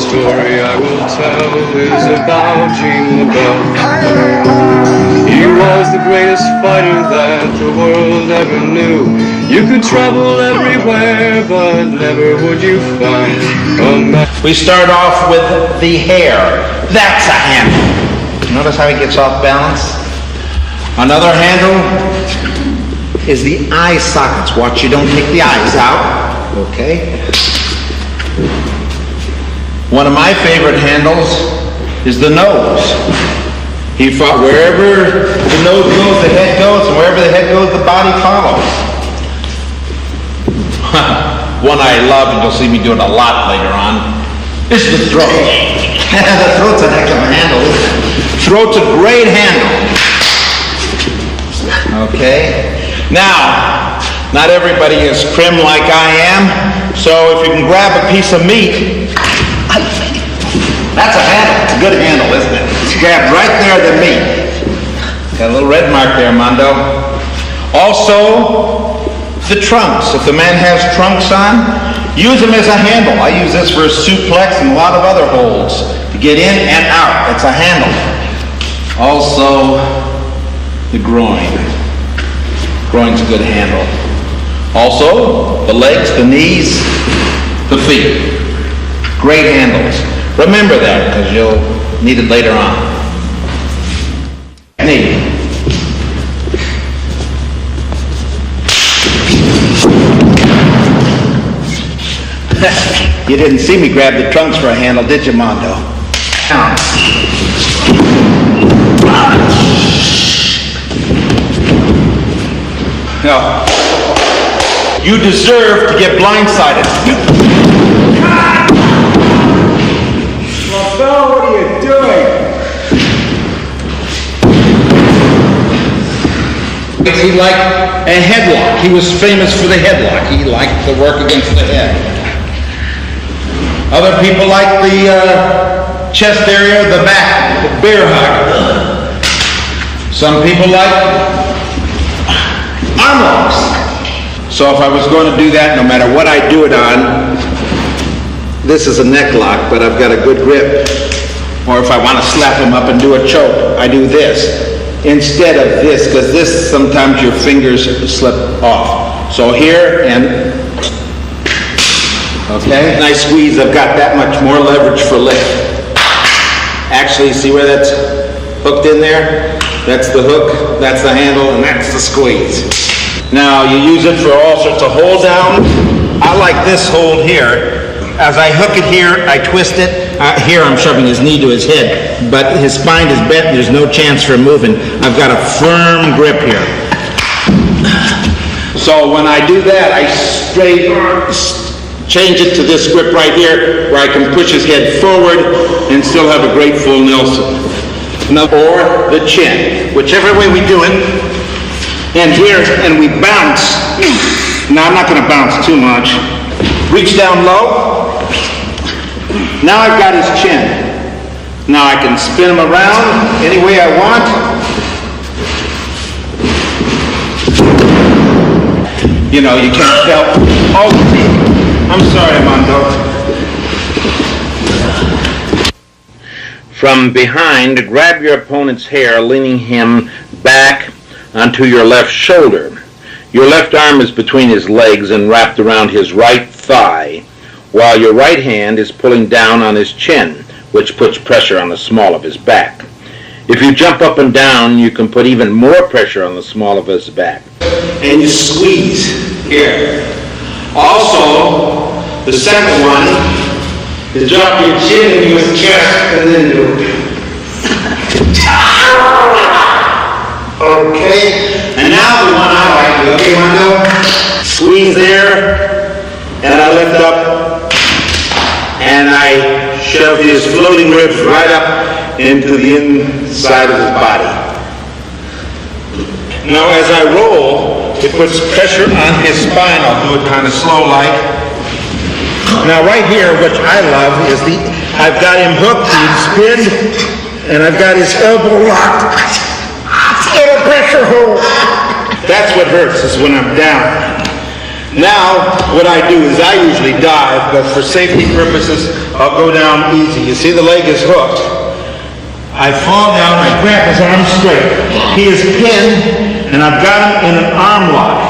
story I will tell is about Gene Labell. He was the greatest fighter that the world ever knew. You could travel everywhere, but never would you find a man. We start off with the hair. That's a handle. Notice how he gets off balance? Another handle is the eye sockets. Watch you don't take the eyes out. Okay. One of my favorite handles is the nose. He fought wherever the nose goes, the head goes, and wherever the head goes, the body follows. One I love, and you'll see me do it a lot later on, is the throat. The throat's an heck of a handle, isn't it? Throat's a great handle. Okay. Now, not everybody is prim like I am, so if you can grab a piece of meat, that's a handle. It's a good handle, isn't it? It's grabbed right there at the meat. Got a little red mark there, Mondo. Also, the trunks. If the man has trunks on, use them as a handle. I use this for a suplex and a lot of other holds to get in and out. It's a handle. Also, the groin. Groin's a good handle. Also, the legs, the knees, the feet. Great handles. Remember that, because you'll need it later on. Knee. You didn't see me grab the trunks for a handle, did you, Mondo? No. You deserve to get blindsided. Labell, what are you doing? He liked a headlock. He was famous for the headlock. He liked the work against the head. Other people like the chest area, the back, the bear hug. Some people like arm locks. So if I was going to do that, no matter what I do it on, this is a neck lock, but I've got a good grip. Or if I want to slap him up and do a choke, I do this instead of this, because this sometimes your fingers slip off. So here and okay, and I squeeze. I've got that much more leverage for lift. Actually, see where that's hooked in there? That's the hook, that's the handle, and that's the squeeze. Now you use it for all sorts of hold down. I like this hold here. As I hook it here, I twist it. Here I'm shoving his knee to his head, but his spine is bent. There's no chance for moving. I've got a firm grip here. So when I do that, I change it to this grip right here, where I can push his head forward and still have a great full Nelson. Or the chin, whichever way we do it. And here, and we bounce. Now I'm not going to bounce too much. Reach down low. Now I've got his chin. Now I can spin him around any way I want. You know, you can't tell. Oh, I'm sorry, Mondo. From behind, grab your opponent's hair, leaning him back onto your left shoulder. Your left arm is between his legs and wrapped around his right thigh, while your right hand is pulling down on his chin, which puts pressure on the small of his back. If you jump up and down, you can put even more pressure on the small of his back. And you squeeze here. Also, the second one is drop your chin into his chest and then do okay. And now the one I like, okay, Mondo? Squeeze there, and I lift up, and I shove his floating ribs right up into the inside of his body. Now as I roll, it puts pressure on his spine. I'll do it kind of slow like. Now right here, which I love, is I've got him hooked, he's pinned, and I've got his elbow locked in a pressure hold. That's what hurts, is when I'm down. Now, what I do is I usually dive, but for safety purposes, I'll go down easy. You see the leg is hooked. I fall down, I grab his arm straight. He is pinned, and I've got him in an arm lock,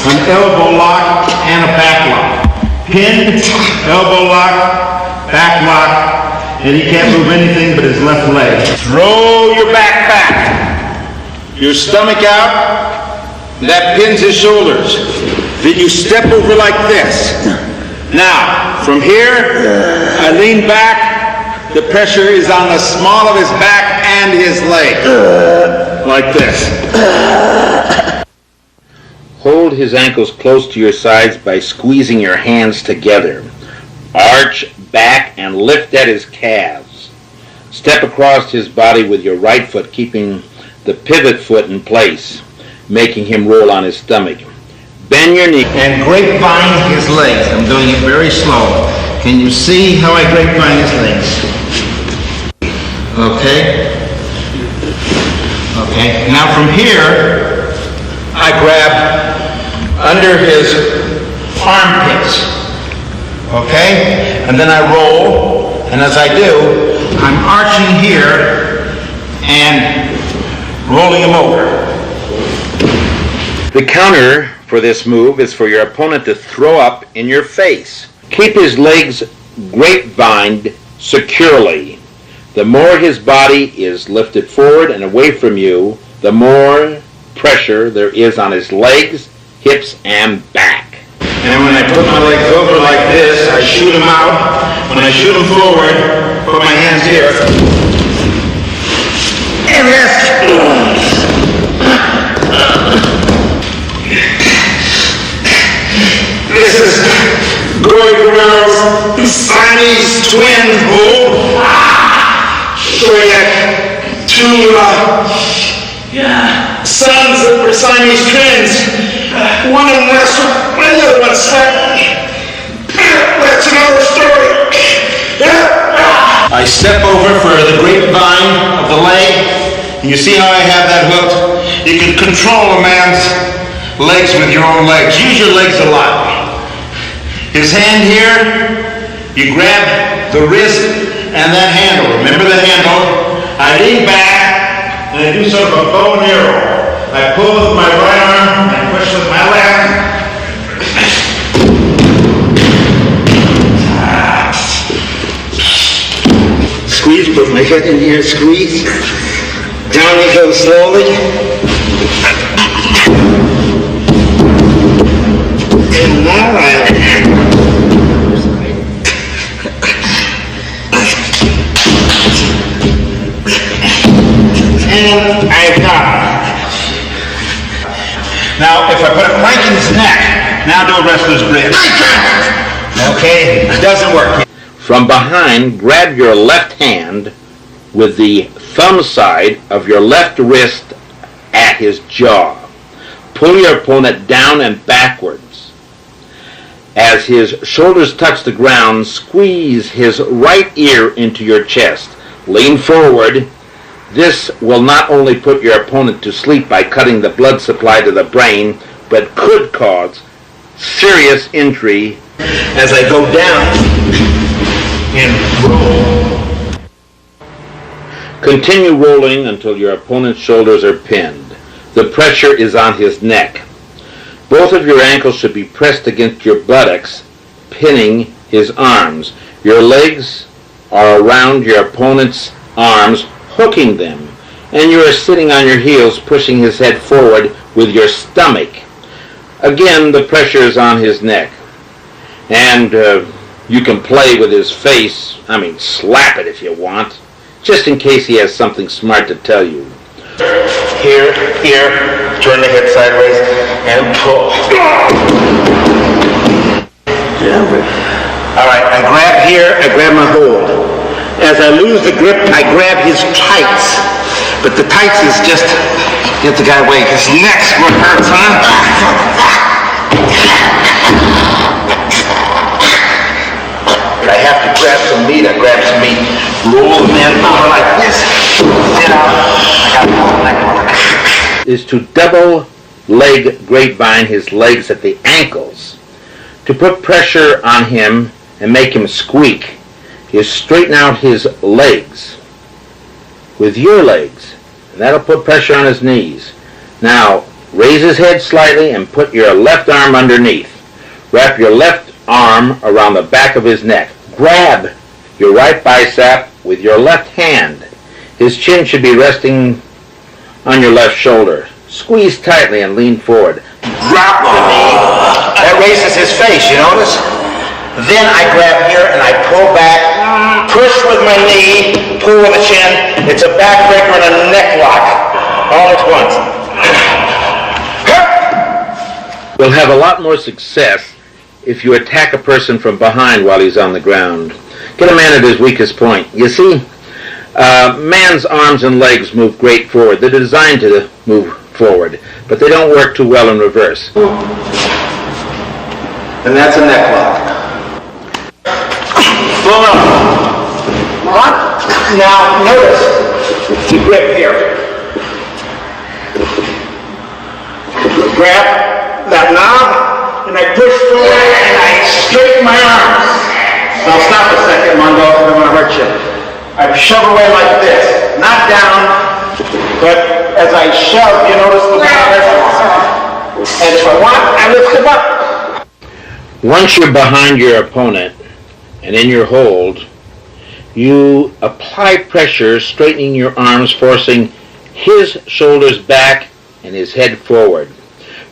an elbow lock, and a back lock. Pinned, elbow lock, back lock, and he can't move anything but his left leg. Throw your back back, your stomach out, that pins his shoulders. Then you step over like this. Now, from here, I lean back. The pressure is on the small of his back and his leg. Like this. Hold his ankles close to your sides by squeezing your hands together. Arch back and lift at his calves. Step across his body with your right foot, keeping the pivot foot in place, making him roll on his stomach. Bend your knee. And grapevine his legs. I'm doing it very slow. Can you see how I grapevine his legs? Okay. Okay. Now from here, I grab under his armpits. Okay? And then I roll. And as I do, I'm arching here and rolling him over. The counter for this move is for your opponent to throw up in your face. Keep his legs grapevined securely. The more his body is lifted forward and away from you, the more pressure there is on his legs, hips, and back. And when I put my legs over like this, I shoot him out. When I shoot him forward, put my hands here. And this. This is Gorgon's Siamese twin hold. Showing that two sons that were Siamese twins. One of them wrestled, the other one slept. That's another story. I step over for the grapevine of the leg. You see how I have that hooked? You can control a man's legs with your own legs. Use your legs a lot. His hand here, you grab the wrist and that handle. Remember the handle? I lean back and I do sort of a bow and arrow. I pull with my right arm and push with my left. Squeeze, put my head in here, squeeze. Down he goes slowly. And now and I've got him. Now, if I put a crank in his neck, now do a wrestler's grip. Okay, it doesn't work. From behind, grab your left hand with the thumb side of your left wrist at his jaw. Pull your opponent down and backwards. As his shoulders touch the ground, squeeze his right ear into your chest. Lean forward. This will not only put your opponent to sleep by cutting the blood supply to the brain, but could cause serious injury as I go down and roll. Continue rolling until your opponent's shoulders are pinned. The pressure is on his neck. Both of your ankles should be pressed against your buttocks, pinning his arms. Your legs are around your opponent's arms, hooking them, and you are sitting on your heels, pushing his head forward with your stomach. Again, the pressure is on his neck. And you can play with his face, slap it if you want, just in case he has something smart to tell you. Here, turn the head sideways, and pull. All right, I grab here, I grab my hold. As I lose the grip, I grab his tights. But the tights is just, get the guy away. His neck's what hurts, huh? I have to grab some meat. I grab some meat, roll them in over like this. Sit out. I got the neck. Is to double leg grapevine his legs at the ankles. To put pressure on him and make him squeak, you straighten out his legs with your legs. And that'll put pressure on his knees. Now, raise his head slightly and put your left arm underneath. Wrap your left arm around the back of his neck. Grab your right bicep with your left hand. His chin should be resting on your left shoulder. Squeeze tightly and lean forward. Drop the knee. That raises his face, you notice? Then I grab here and I pull back, push with my knee, pull with the chin. It's a backbreaker and a neck lock all at once. You'll have a lot more success if you attack a person from behind while he's on the ground. Get a man at his weakest point. You see, man's arms and legs move great forward. They're designed to move forward, but they don't work too well in reverse. And that's a neck lock. Full up. Now, notice the grip here. Grab that knob, and I push forward, and I straighten my arms. Now stop a second, Mondo, I don't want to hurt you. I shove away like this, not down, but as I shove, you notice the water. And if I want, I lift him up. Once you're behind your opponent and in your hold, you apply pressure, straightening your arms, forcing his shoulders back and his head forward.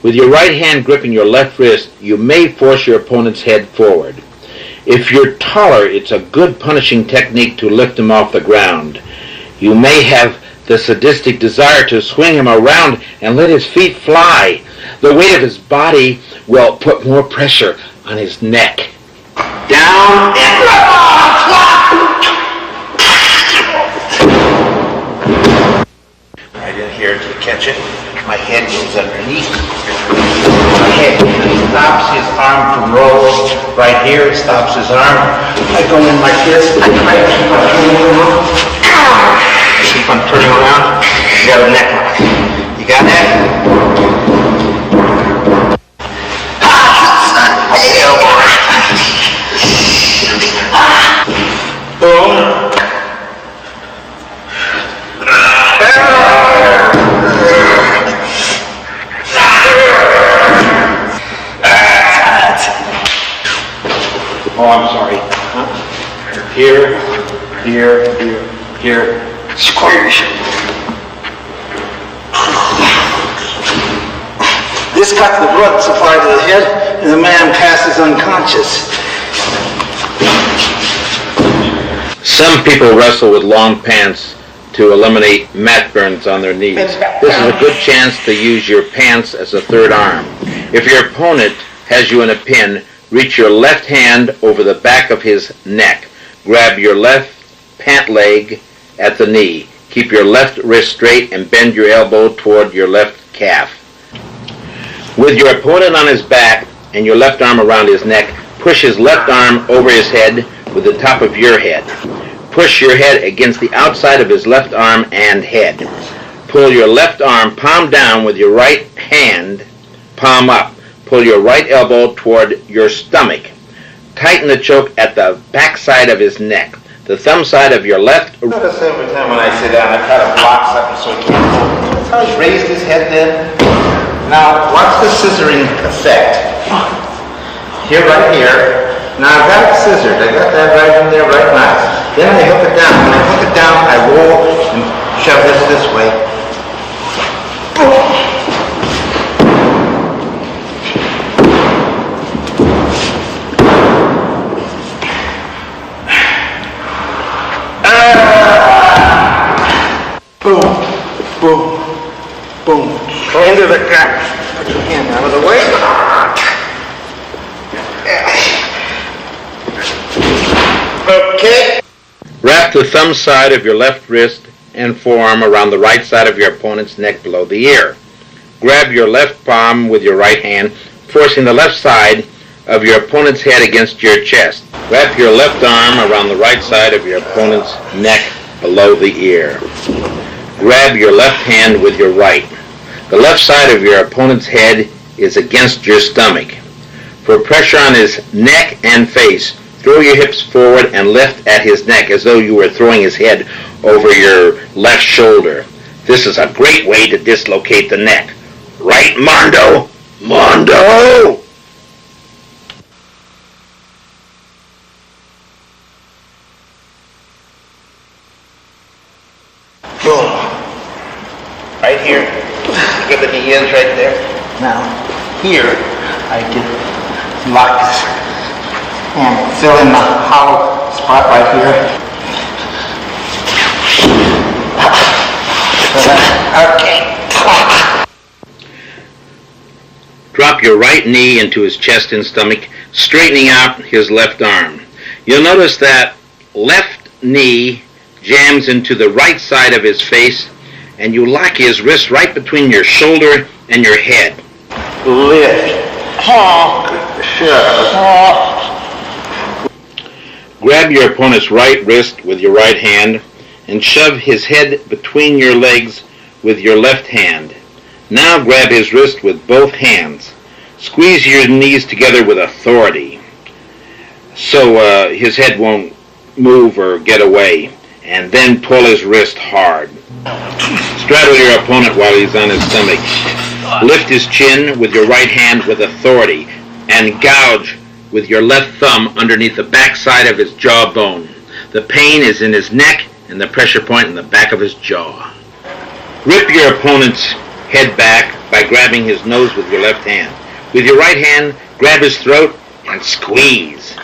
With your right hand gripping your left wrist, you may force your opponent's head forward. If you're taller, it's a good punishing technique to lift him off the ground. You may have the sadistic desire to swing him around and let his feet fly. The weight of his body will put more pressure on his neck. Down and right in here to catch it. My head goes underneath. My head stops his arm from rolling. Right here, it stops his arm. I go in like this. I keep on turning around. Keep on turning around. You got a neck lock. You got that? Boom. Oh, I'm sorry. Here, here, here, here. Squish. This cuts the blood supply to the head, and the man passes unconscious. Some people wrestle with long pants to eliminate mat burns on their knees. This is a good chance to use your pants as a third arm. If your opponent has you in a pin, reach your left hand over the back of his neck. Grab your left pant leg at the knee. Keep your left wrist straight and bend your elbow toward your left calf. With your opponent on his back and your left arm around his neck, push his left arm over his head with the top of your head. Push your head against the outside of his left arm and head. Pull your left arm palm down with your right hand, palm up. Pull your right elbow toward your stomach. Tighten the choke at the back side of his neck. The thumb side of your left... Notice every time when I sit down, I try to block something so he can't move. That's how he's raised his head then. Now, watch the scissoring effect. Here, right here. Now, I've got it scissored. I got that right in there, right nice. Then I hook it down. When I hook it down, I roll and shove this way. Boom, boom, boom. Go into the gap. Put your hand out of the way. Okay. Wrap the thumb side of your left wrist and forearm around the right side of your opponent's neck below the ear. Grab your left palm with your right hand, forcing the left side of your opponent's head against your chest. Wrap your left arm around the right side of your opponent's neck below the ear. Grab your left hand with your right. The left side of your opponent's head is against your stomach. For pressure on his neck and face, throw your hips forward and lift at his neck as though you were throwing his head over your left shoulder. This is a great way to dislocate the neck. Right, Mondo? Mondo! Boom. Right here. Where the knee is right there. Now, here, I can lock this and fill in the hollow spot right here. Okay. Drop your right knee into his chest and stomach, straightening out his left arm. You'll notice that left knee jams into the right side of his face, and you lock his wrist right between your shoulder and your head. Lift. Grab your opponent's right wrist with your right hand and shove his head between your legs with your left hand. Now grab his wrist with both hands. Squeeze your knees together with authority so his head won't move or get away, and then pull his wrist hard. Straddle your opponent while he's on his stomach. Lift his chin with your right hand with authority and gouge with your left thumb underneath the back side of his jawbone. The pain is in his neck and the pressure point in the back of his jaw. Rip your opponent's head back by grabbing his nose with your left hand. With your right hand, grab his throat and squeeze.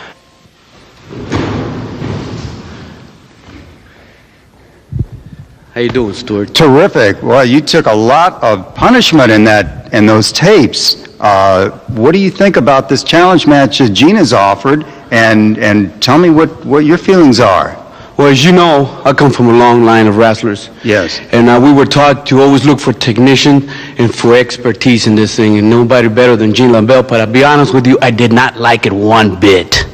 How you doing, Stuart? Terrific. Well, you took a lot of punishment in those tapes. What do you think about this challenge match that Gina's offered? And tell me what your feelings are. Well, as you know, I come from a long line of wrestlers. Yes. And we were taught to always look for technician and for expertise in this thing, and nobody better than Gene Labell. But I'll be honest with you, I did not like it one bit.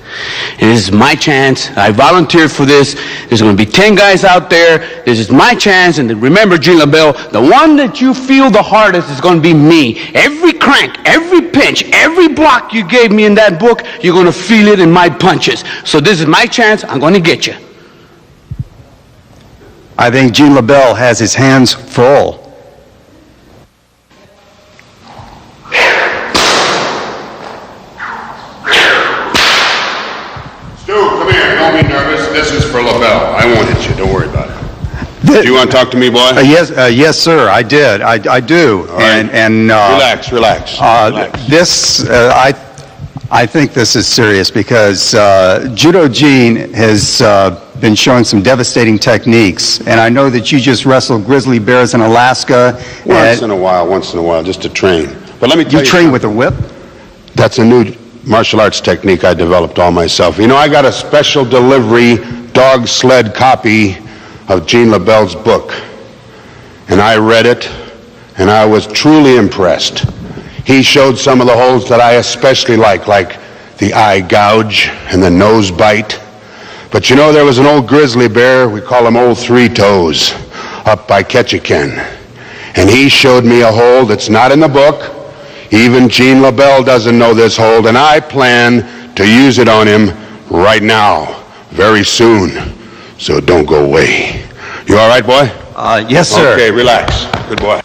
And this is my chance. I volunteered for this. There's going to be 10 guys out there. This is my chance. And remember, Gene Labell, the one that you feel the hardest is going to be me. Every crank, every pinch, every block you gave me in that book, you're going to feel it in my punches. So this is my chance. I'm going to get you. I think Gene Labell has his hands full. Stu, come here. Don't be nervous. This is for Labell. I won't hit you. Don't worry about it. Do you want to talk to me, boy? Yes, sir. I did. I do. All right. Relax. I think this is serious because Judo Gene has been showing some devastating techniques, and I know that you just wrestled grizzly bears in Alaska. Once in a while, just to train. But let me tell you, you train with a whip? That's a new martial arts technique I developed all myself. You know, I got a special delivery dog sled copy of Gene Labell's book, and I read it, and I was truly impressed. He showed some of the holds that I especially like the eye gouge and the nose bite. But you know, there was an old grizzly bear, we call him Old Three Toes, up by Ketchikan. And he showed me a hold that's not in the book. Even Gene Labell doesn't know this hold, and I plan to use it on him right now, very soon. So don't go away. You all right, boy? Yes, sir. Okay, relax. Good boy.